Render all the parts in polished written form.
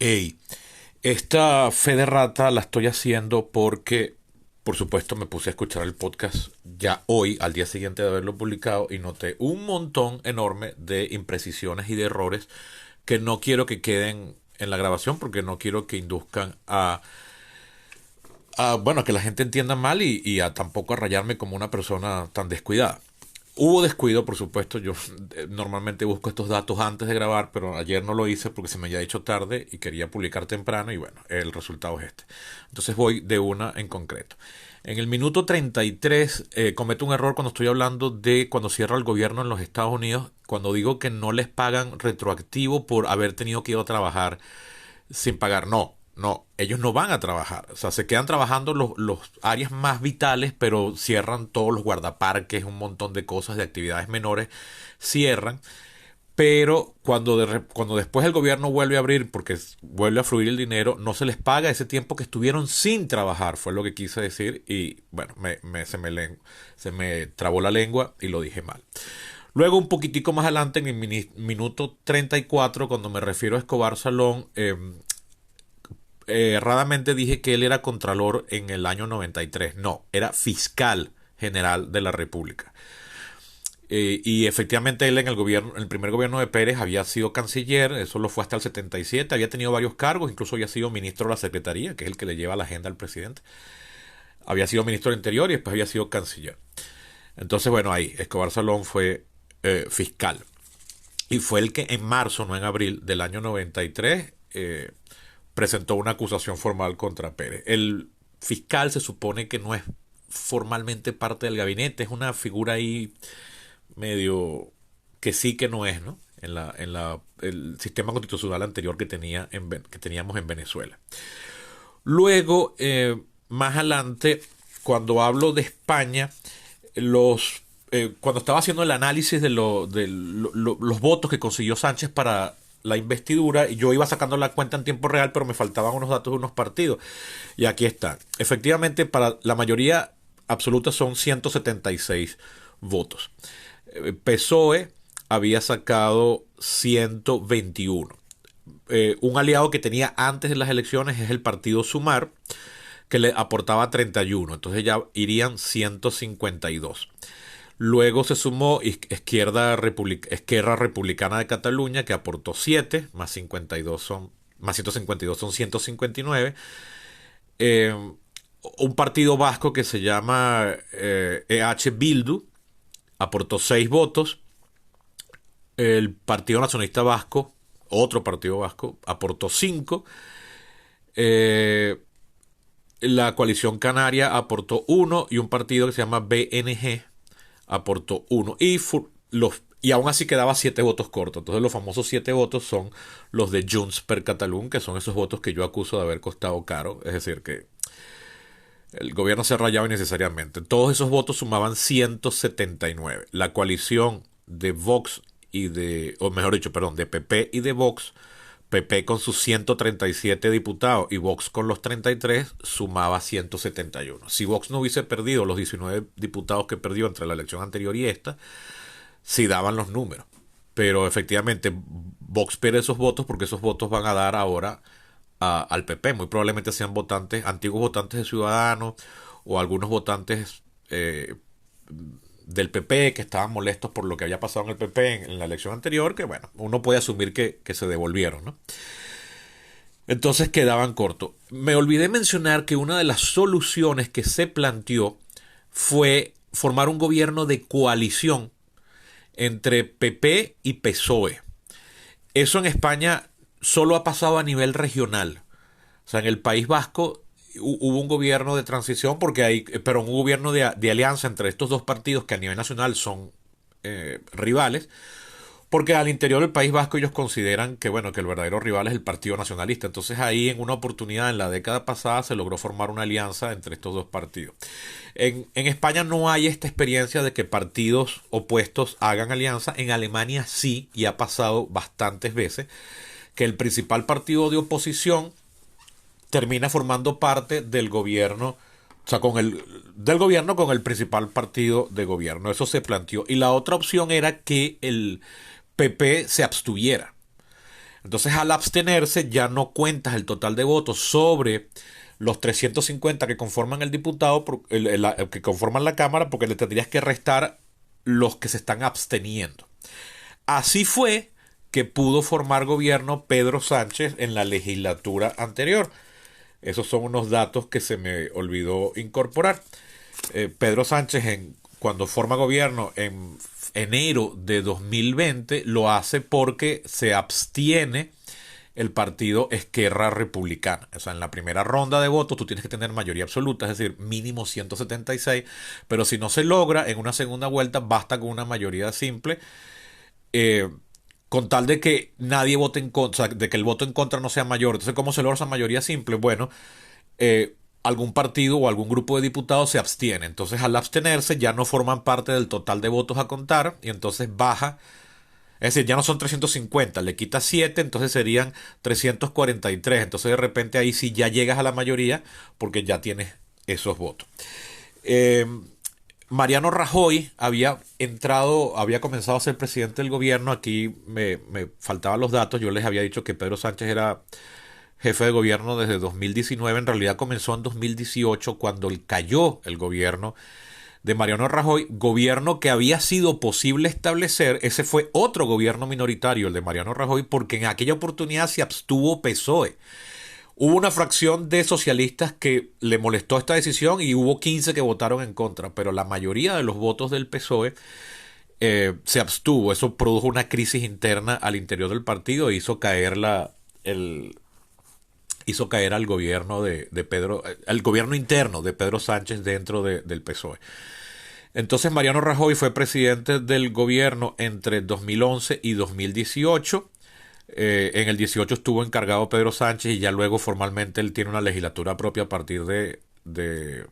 Ey, esta fe de rata la estoy haciendo porque, por supuesto, me puse a escuchar el podcast ya hoy, al día siguiente de haberlo publicado, y noté un montón enorme de imprecisiones y de errores que no quiero que queden en la grabación porque no quiero que induzcan bueno, que la gente entienda mal y a tampoco a rayarme como una persona tan descuidada. Hubo descuido, por supuesto. Yo normalmente busco estos datos antes de grabar, pero ayer no lo hice porque se me había hecho tarde y quería publicar temprano y bueno, el resultado es este. Entonces voy de una en concreto. En el minuto 33 cometo un error cuando estoy hablando de cuando cierra el gobierno en los Estados Unidos, cuando digo que no les pagan retroactivo por haber tenido que ir a trabajar sin pagar. No, no, ellos no van a trabajar. O sea, se quedan trabajando los áreas más vitales, pero cierran todos los guardaparques, un montón de cosas, de actividades menores, cierran. Pero cuando después el gobierno vuelve a abrir, porque vuelve a fluir el dinero, no se les paga ese tiempo que estuvieron sin trabajar, fue lo que quise decir. Y bueno, se me trabó la lengua y lo dije mal. Luego, un poquitico más adelante, en el minuto 34, cuando me refiero a Escobar Salón, erradamente dije que él era contralor en el año 93. No, era fiscal general de la República. Y efectivamente él en el primer gobierno de Pérez había sido canciller, eso lo fue hasta el 77, había tenido varios cargos, incluso había sido ministro de la Secretaría, que es el que le lleva la agenda al presidente. Había sido ministro del Interior y después había sido canciller. Entonces, bueno, ahí Escobar Salón fue fiscal. Y fue el que en marzo, no en abril, del año 93, presentó una acusación formal contra Pérez. El fiscal se supone que no es formalmente parte del gabinete, es una figura ahí medio que sí que no es, ¿no? El sistema constitucional anterior que teníamos en Venezuela. Luego, más adelante, cuando hablo de España, cuando estaba haciendo el análisis de los votos que consiguió Sánchez para la investidura, yo iba sacando la cuenta en tiempo real, pero me faltaban unos datos de unos partidos. Y aquí están. Efectivamente, para la mayoría absoluta son 176 votos. PSOE había sacado 121. Un aliado que tenía antes de las elecciones es el partido Sumar, que le aportaba 31. Entonces ya irían 152. Luego se sumó Esquerra Republicana de Cataluña, que aportó 7, más 152 son 159. Un partido vasco que se llama EH Bildu aportó 6 votos. El Partido Nacionalista Vasco, otro partido vasco, aportó 5. La Coalición Canaria aportó 1 y un partido que se llama BNG aportó 1. Y aún así quedaba 7 votos cortos. Entonces los famosos 7 votos son los de Junts per Catalunya, que son esos votos que yo acuso de haber costado caro. Es decir, que el gobierno se rayaba innecesariamente. Todos esos votos sumaban 179. La coalición de Vox o mejor dicho, perdón, de PP y de Vox, PP con sus 137 diputados y Vox con los 33, sumaba 171. Si Vox no hubiese perdido los 19 diputados que perdió entre la elección anterior y esta, sí daban los números. Pero efectivamente Vox pierde esos votos porque esos votos van a dar ahora al PP. Muy probablemente sean antiguos votantes de Ciudadanos o algunos votantes del PP que estaban molestos por lo que había pasado en el PP en la elección anterior, que bueno, uno puede asumir que se devolvieron, ¿no? Entonces quedaban cortos. Me olvidé mencionar que una de las soluciones que se planteó fue formar un gobierno de coalición entre PP y PSOE. Eso en España solo ha pasado a nivel regional. O sea, en el País Vasco hubo un gobierno de transición pero un gobierno de alianza entre estos dos partidos que a nivel nacional son rivales, porque al interior del País Vasco ellos consideran que bueno, que el verdadero rival es el Partido Nacionalista. Entonces ahí en una oportunidad en la década pasada se logró formar una alianza entre estos dos partidos. En España no hay esta experiencia de que partidos opuestos hagan alianza. En Alemania sí, y ha pasado bastantes veces que el principal partido de oposición termina formando parte del gobierno, o sea, del gobierno con el principal partido de gobierno. Eso se planteó. Y la otra opción era que el PP se abstuviera. Entonces, al abstenerse, ya no cuentas el total de votos sobre los 350 que conforman el diputado, que conforman la Cámara, porque le tendrías que restar los que se están absteniendo. Así fue que pudo formar gobierno Pedro Sánchez en la legislatura anterior. Esos son unos datos que se me olvidó incorporar. Pedro Sánchez, cuando forma gobierno en enero de 2020, lo hace porque se abstiene el partido Esquerra Republicana. O sea, en la primera ronda de votos tú tienes que tener mayoría absoluta, es decir, mínimo 176, pero si no se logra en una segunda vuelta, basta con una mayoría simple, con tal de que nadie vote en contra, o sea, de que el voto en contra no sea mayor. Entonces, ¿cómo se logra esa mayoría simple? Bueno, algún partido o algún grupo de diputados se abstiene. Entonces, al abstenerse, ya no forman parte del total de votos a contar y entonces baja. Es decir, ya no son 350, le quitas 7, entonces serían 343. Entonces, de repente ahí sí ya llegas a la mayoría porque ya tienes esos votos. Mariano Rajoy había comenzado a ser presidente del gobierno. Aquí me faltaban los datos. Yo les había dicho que Pedro Sánchez era jefe de gobierno desde 2019. En realidad comenzó en 2018 cuando cayó el gobierno de Mariano Rajoy, gobierno que había sido posible establecer. Ese fue otro gobierno minoritario, el de Mariano Rajoy, porque en aquella oportunidad se abstuvo PSOE. Hubo una fracción de socialistas que le molestó esta decisión y hubo 15 que votaron en contra, pero la mayoría de los votos del PSOE se abstuvo. Eso produjo una crisis interna al interior del partido e hizo caer al gobierno al gobierno interno de Pedro Sánchez dentro del PSOE. Entonces Mariano Rajoy fue presidente del gobierno entre 2011 y 2018. En el 18 estuvo encargado Pedro Sánchez y ya luego formalmente él tiene una legislatura propia a partir del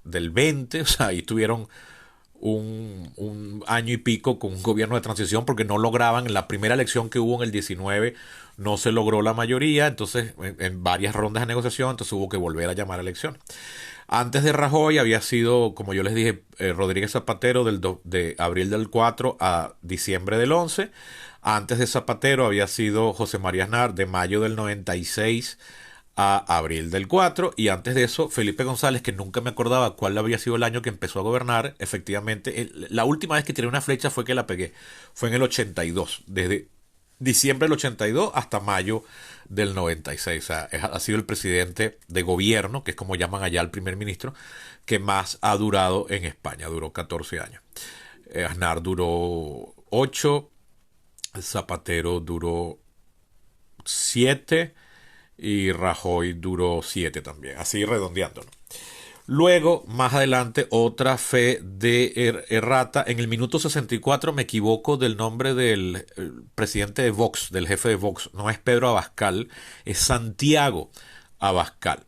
20. O sea, ahí tuvieron un año y pico con un gobierno de transición porque no lograban, en la primera elección que hubo en el 19 no se logró la mayoría, entonces en varias rondas de negociación, entonces hubo que volver a llamar a elecciones. Antes de Rajoy había sido, como yo les dije, Rodríguez Zapatero de abril del 4 a diciembre del 11. Antes de Zapatero había sido José María Aznar de mayo del 96 a abril del 4. Y antes de eso, Felipe González, que nunca me acordaba cuál había sido el año que empezó a gobernar. Efectivamente, la última vez que tiré una flecha fue que la pegué. Fue en el 82. Desde diciembre del 82 hasta mayo del 96. O sea, ha sido el presidente de gobierno, que es como llaman allá al primer ministro, que más ha durado en España. Duró 14 años. Aznar duró 8. Zapatero duró 7 y Rajoy duró 7 también, así redondeándolo. Luego, más adelante, otra fe de errata. En el minuto 64 me equivoco del nombre del presidente de Vox, del jefe de Vox. No es Pedro Abascal, es Santiago Abascal.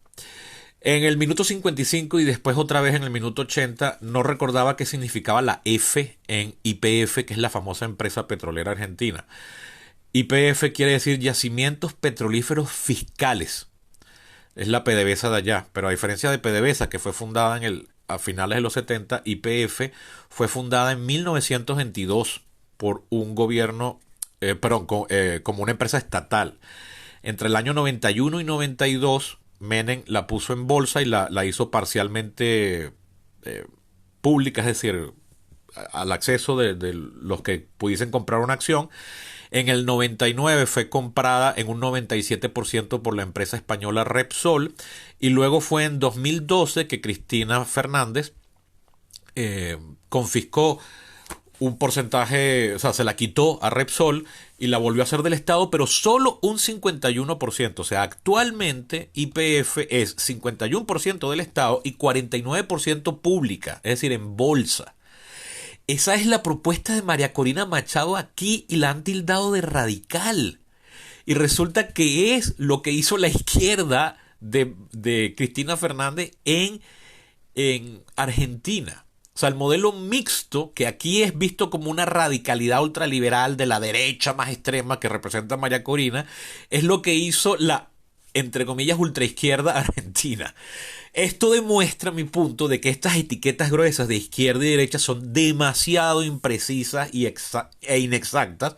En el minuto 55 y después otra vez en el minuto 80 no recordaba qué significaba la F en YPF, que es la famosa empresa petrolera argentina. YPF quiere decir Yacimientos Petrolíferos Fiscales. Es la PDVSA de allá, pero a diferencia de PDVSA, que fue fundada a finales de los 70, YPF fue fundada en 1922 por un gobierno, como una empresa estatal. Entre el año 91 y 92, Menem la puso en bolsa y la hizo parcialmente pública, es decir, al acceso de los que pudiesen comprar una acción. En el 99 fue comprada en un 97% por la empresa española Repsol y luego fue en 2012 que Cristina Fernández confiscó un porcentaje, o sea, se la quitó a Repsol y la volvió a hacer del Estado, pero solo un 51%. O sea, actualmente YPF es 51% del Estado y 49% pública, es decir, en bolsa. Esa es la propuesta de María Corina Machado aquí y la han tildado de radical. Y resulta que es lo que hizo la izquierda de Cristina Fernández en Argentina. O sea, el modelo mixto, que aquí es visto como una radicalidad ultraliberal de la derecha más extrema que representa María Corina, es lo que hizo la entre comillas, ultraizquierda argentina. Esto demuestra mi punto de que estas etiquetas gruesas de izquierda y derecha son demasiado imprecisas e inexactas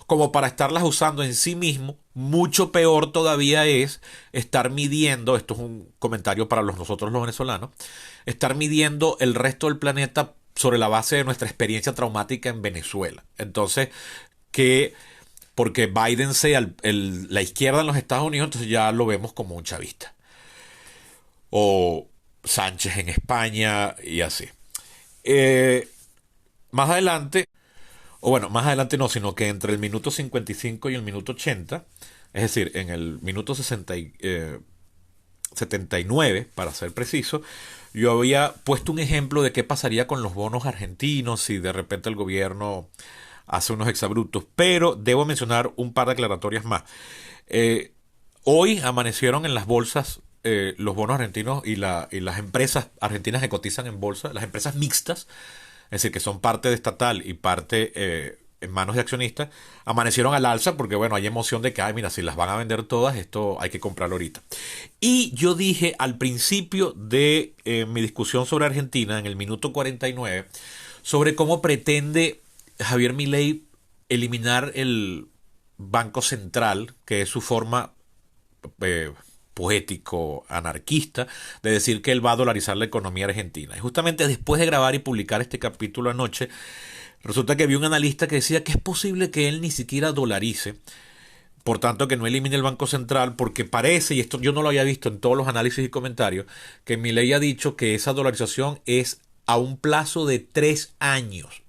como para estarlas usando en sí mismo. Mucho peor todavía es estar midiendo, esto es un comentario para nosotros los venezolanos, estar midiendo el resto del planeta sobre la base de nuestra experiencia traumática en Venezuela. Entonces, que porque Biden sea la izquierda en los Estados Unidos, entonces ya lo vemos como un chavista. O Sánchez en España y así. Más adelante, o bueno, más adelante no, sino que entre el minuto 55 y el minuto 80, es decir, en el minuto 79, para ser preciso, yo había puesto un ejemplo de qué pasaría con los bonos argentinos si de repente el gobierno hace unos exabruptos, pero debo mencionar un par de aclaratorias más. Hoy amanecieron en las bolsas los bonos argentinos y las empresas argentinas que cotizan en bolsa, las empresas mixtas, es decir, que son parte de estatal y parte en manos de accionistas, amanecieron al alza porque, bueno, hay emoción de que, ay, mira, si las van a vender todas, esto hay que comprarlo ahorita. Y yo dije al principio de mi discusión sobre Argentina, en el minuto 49, sobre cómo pretende Javier Milei eliminar el Banco Central, que es su forma poético, anarquista, de decir que él va a dolarizar la economía argentina. Y justamente después de grabar y publicar este capítulo anoche, resulta que vi un analista que decía que es posible que él ni siquiera dolarice, por tanto que no elimine el Banco Central, porque parece, y esto yo no lo había visto en todos los análisis y comentarios, que Milei ha dicho que esa dolarización es a un plazo de 3 años.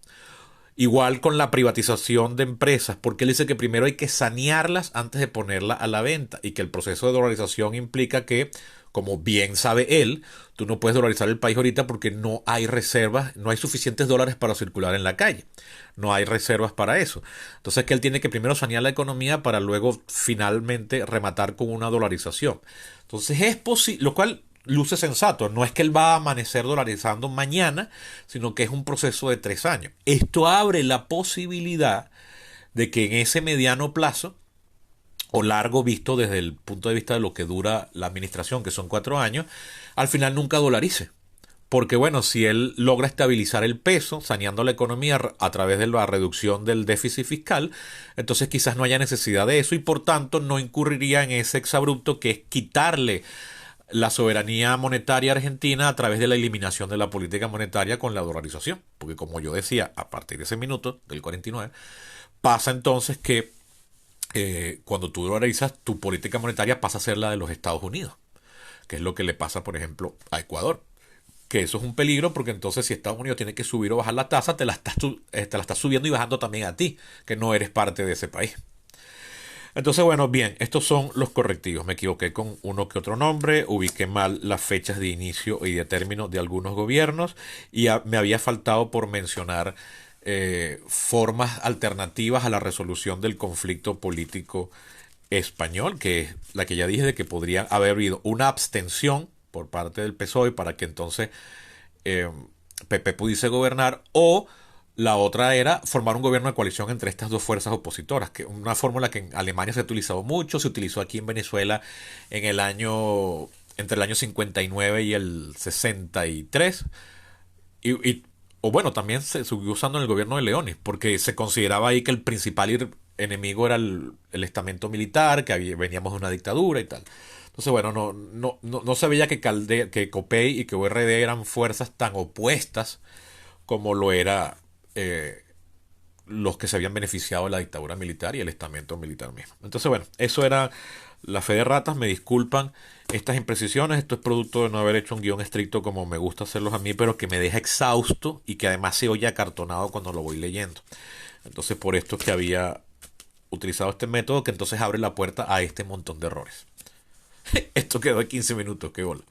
Igual con la privatización de empresas, porque él dice que primero hay que sanearlas antes de ponerla a la venta y que el proceso de dolarización implica que, como bien sabe él, tú no puedes dolarizar el país ahorita porque no hay reservas, no hay suficientes dólares para circular en la calle, no hay reservas para eso. Entonces que él tiene que primero sanear la economía para luego finalmente rematar con una dolarización. Entonces es posible, lo cual luce sensato. No es que él va a amanecer dolarizando mañana, sino que es un proceso de 3 años. Esto abre la posibilidad de que en ese mediano plazo, o largo visto desde el punto de vista de lo que dura la administración, que son 4 años, al final nunca dolarice. Porque bueno, si él logra estabilizar el peso, saneando la economía a través de la reducción del déficit fiscal, entonces quizás no haya necesidad de eso y por tanto no incurriría en ese exabrupto que es quitarle la soberanía monetaria argentina a través de la eliminación de la política monetaria con la dolarización. Porque como yo decía, a partir de ese minuto, del 49, pasa entonces que cuando tú dolarizas, tu política monetaria pasa a ser la de los Estados Unidos, que es lo que le pasa, por ejemplo, a Ecuador. Que eso es un peligro porque entonces si Estados Unidos tiene que subir o bajar la tasa, te la estás subiendo y bajando también a ti, que no eres parte de ese país. Entonces, bueno, bien, estos son los correctivos. Me equivoqué con uno que otro nombre, ubiqué mal las fechas de inicio y de término de algunos gobiernos y me había faltado por mencionar formas alternativas a la resolución del conflicto político español, que es la que ya dije de que podría haber habido una abstención por parte del PSOE para que entonces PP pudiese gobernar, o la otra era formar un gobierno de coalición entre estas dos fuerzas opositoras, que una fórmula que en Alemania se ha utilizado mucho, se utilizó aquí en Venezuela en el año, entre el año 59 y el 63, o bueno, también se siguió usando en el gobierno de Leones, porque se consideraba ahí que el principal enemigo era el estamento militar, que veníamos de una dictadura y tal. Entonces, bueno, no se veía que COPEI y que URD eran fuerzas tan opuestas como lo era los que se habían beneficiado de la dictadura militar y el estamento militar mismo. Entonces, bueno, eso era la fe de ratas. Me disculpan estas imprecisiones. Esto es producto de no haber hecho un guión estricto como me gusta hacerlos a mí, pero que me deja exhausto y que además se oye acartonado cuando lo voy leyendo. Entonces, por esto es que había utilizado este método, que entonces abre la puerta a este montón de errores. Esto quedó de 15 minutos, qué bola.